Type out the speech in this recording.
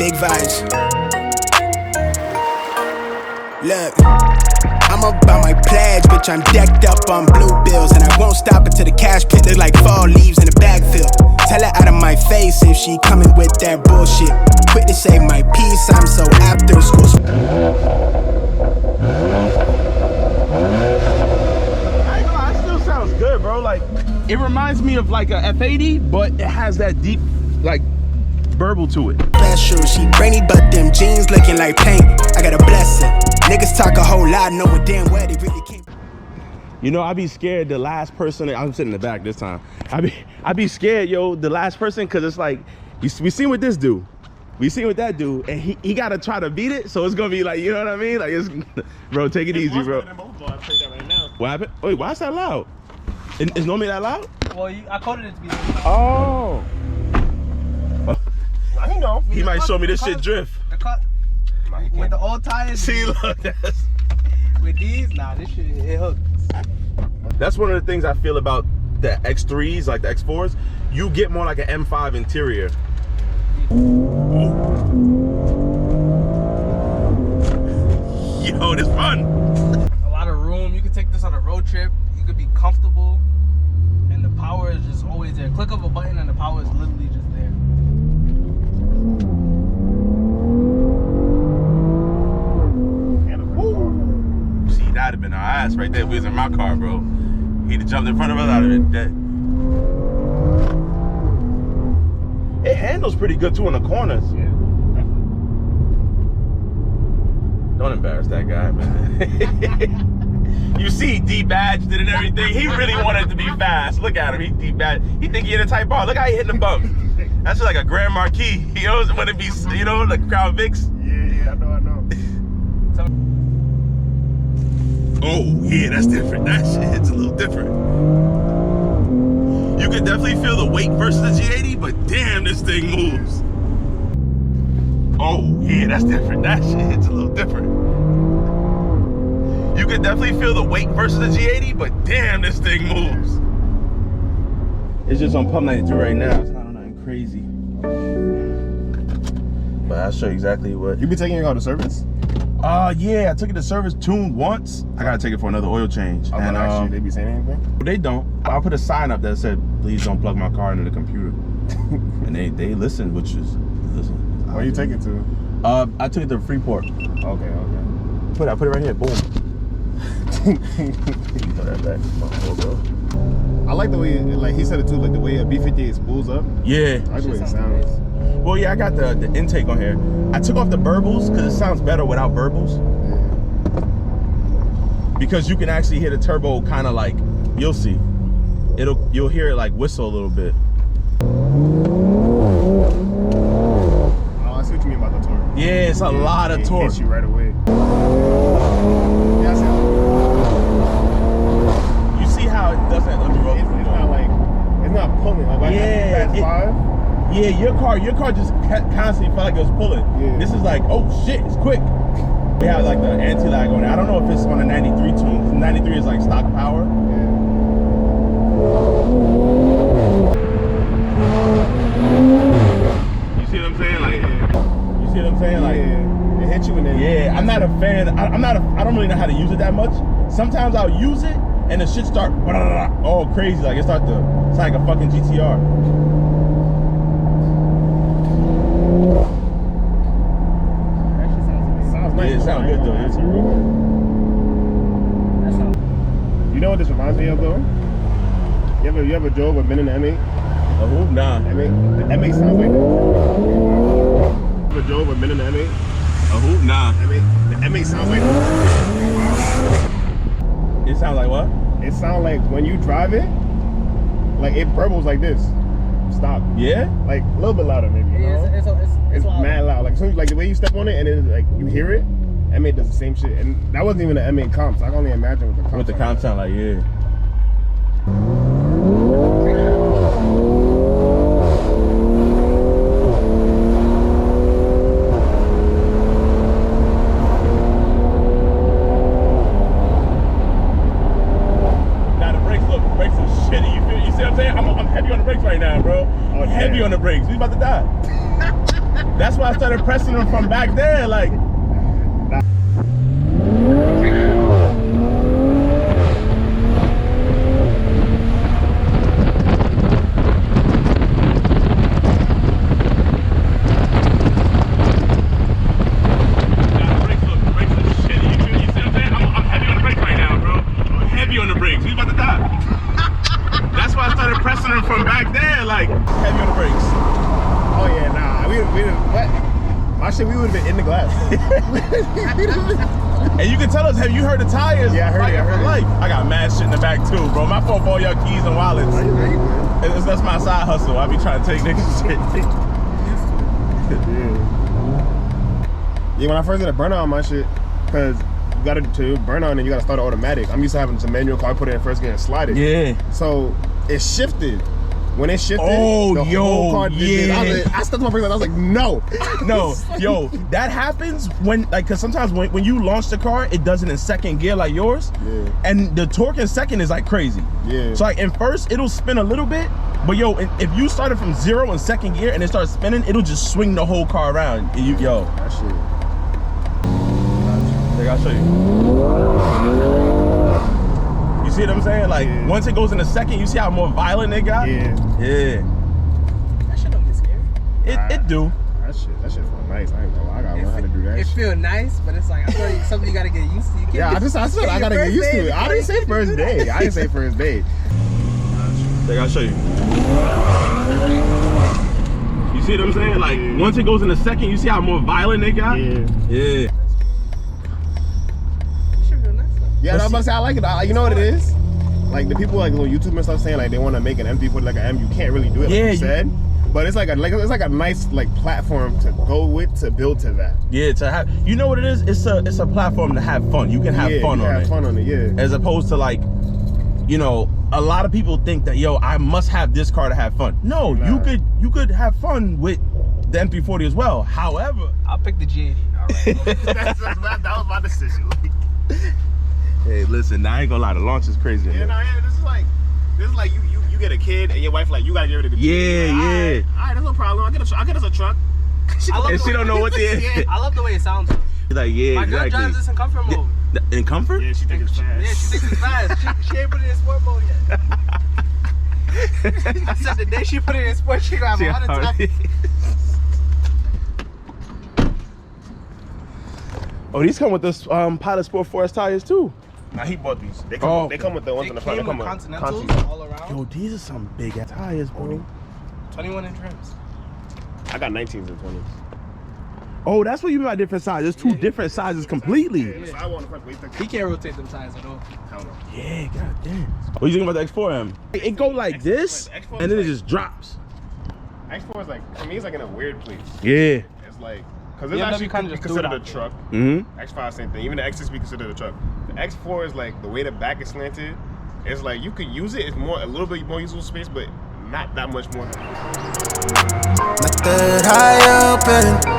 big vibes. Look, I'm about my pledge, bitch, I'm decked up on blue bills. And I won't stop until the cash pit look like fall leaves in a bag fill. Tell her out of my face if she coming with that bullshit. Quit to save my peace, I'm so after school. I ain't gonna lie, it still sounds good, bro. Like, it reminds me of like a F80, but it has that deep, like, burble to it. Special, she brainy, but them jeans looking like paint. I got a blessing. Niggas talk a whole lot, knowing damn well they really can't. You know, I be scared the last person, I'm sitting in the back this time. I be scared, yo, the last person, cause it's like, we seen what this do. We seen what that do, and he gotta try to beat it, so it's gonna be like, you know what I mean? Like, it's, bro, take it easy, bro. What happened? Wait, why is that loud? Is normally that loud? Well, I coded it to be. Oh. Now you know. He might show me this shit drift. The cut with the old tires. See, look, that's... With these, nah, this shit, it hooks. That's one of the things I feel about the X3s, like the X4s. You get more like an M5 interior. Yo, this fun. A lot of room. You can take this on a road trip. You could be comfortable, and the power is just always there. Click of a button, and the power is literally just there. See, that'd have been our ass right there if we was in my car, bro. He'd have jumped in front of us, I'd have been dead. It handles pretty good too in the corners. Yeah. Don't embarrass that guy, man. You see, de-badged it and everything. He really wanted to be fast. Look at him, he de-badged. He think he in a tight bar. Look how he hitting the bump. That's like a Grand Marquis. He always want to be, you know, the Crown Vics. Yeah, I know. Oh, yeah, that's different. That shit's a little different. You can definitely feel the weight versus the G80, but damn, this thing moves. Oh, yeah, that's different. That shit's a little different. You can definitely feel the weight versus the G80, but damn, this thing moves. It's just on pump 92 right now. It's not on nothing crazy. But I'll show you exactly what. You be taking your car to service? Yeah, I took it to service tuned once. I gotta take it for another oil change. And actually, they be saying anything? They don't. I'll put a sign up that said, please don't plug my car into the computer. And they listen, which is, listen. Where you take it to? I took it to Freeport. Okay. I put it right here, boom. Put that back. I like the way, like he said it too, like the way a B58 spools up. Yeah. I like the way it sounds. Well, yeah, I got the intake on here. I took off the burbles because it sounds better without burbles. Yeah. Because you can actually hear the turbo kind of like, you'll see. You'll hear it like whistle a little bit. Oh, I see what you mean about the torque. Yeah, it's a lot of torque. It hits you right away. Yeah, I see. You see how it doesn't, let me roll It's not like, it's not pulling. Like, yeah, Fast 5. Yeah, your car just constantly felt like it was pulling. Yeah. This is like, oh shit, it's quick. We have like the anti-lag on it. I don't know if it's on a 93 tune. 93 is like stock power. Yeah. You see what I'm saying? Like, you see what I'm saying? Like, yeah. It hits you in there. yeah, I'm not a fan. I don't really know how to use it that much. Sometimes I'll use it and the shit start all crazy. Like it's like a fucking GTR. Nice, yeah, it sounds good though. You know what this reminds me of though? You ever drove or been in the M8? A who? Nah. M8? The M8 sounds like that. You ever drove or been in the M8? A who? Nah. The M8 sounds like that. It sounds like what? It sounds like when you drive it, like it burbles like this. Stop. Yeah? Like a little bit louder maybe. You know? It's loud. mad loud. Like as soon as, like the way you step on it and it's like you hear it, M8 does the same shit. And that wasn't even an M8 comp, so I can only imagine what the comp. What the comp sound like, yeah. Now the brakes are shitty. You see what I'm saying? I'm heavy on the brakes right now, bro. I'm heavy on the brakes. We about to die. That's why I started pressing them from back there, like. From back there, like heavy on the brakes. Oh yeah, nah. We didn't. What? My shit, we would have been in the glass. And you can tell us, have you heard the tires? Yeah, I heard it. For life. I got mad shit in the back too, bro. My fault for all your keys and wallets. That's my side hustle. I be trying to take niggas shit. Yeah, when I first did a burnout on my shit, because you got to burn on and you got to start it automatic. I'm used to having some manual car, put it in first gear and slide it. Yeah. So it shifted. When it shifted, oh, the whole car did this. I stepped on my brakes. I was like, no. No, yo, that happens when, like, because sometimes when you launch the car, it does it in second gear like yours. Yeah. And the torque in second is like crazy. Yeah. So like in first, it'll spin a little bit. But yo, if you started from 0 in second gear and it starts spinning, it'll just swing the whole car around. Yo. That shit. I'll show you. You see what I'm saying? Like, once it goes in a second, you see how more violent it got? Yeah. Yeah. That shit don't get scary. It do. That shit feel nice. I ain't gonna lie. I gotta learn how to do that. It feel nice, but it's like, I feel like something you gotta get used to. You can't I said I gotta get used to it. I didn't say first day. I didn't say first day. I'll show you. You see what I'm saying? Like, once it goes in a second, you see how more violent it got? Yeah. Yeah, I was about to say I like it. You know what it is? Like the people like little YouTube and stuff saying like they want to make an M340 like an M. You can't really do it like you said. But it's like a nice like platform to go with to build to that. Yeah, to have, you know what it is? It's a platform to have fun. You can have fun on it. Have fun on it, yeah. As opposed to like, you know, a lot of people think that yo, I must have this car to have fun. No, you could have fun with the M340 as well. However, I'll pick the G80. All right. that was my decision. Hey, listen, I ain't gonna lie, the launch is crazy. Yeah, this is like you get a kid and your wife like you gotta get rid of the kid. Yeah. All right, that's no problem. I'll get us a truck. And she don't know what the I love the way it sounds. Like, yeah, My girl drives this in comfort mode. In comfort? Yeah, she thinks it's fast. Yeah, she thinks it's fast. She ain't put it in sport mode yet. I said the day she put it in sport, she gonna have a heart attack. Oh, these come with this Pilot Sport 4S tires too. Nah, he bought these. They come with the ones on the front. They come with Continentals all around. Yo, these are some big ass tires, bro. 21-inch rims. I got 19s and 20s. Oh, that's what you mean by different sizes. There's two different sizes completely. He can't rotate them tires at all. Yeah, goddamn. What do you think about the X4M? It go like this, and then it just drops. X4 is like, for me, it's like in a weird place. Yeah. It's like, because it's actually considered a truck. X5, same thing. Even the X6 be considered a truck. The X4 is like, the way the back is slanted, it's like, you could use it. It's more, a little bit more usable space, but not that much more. My third eye open.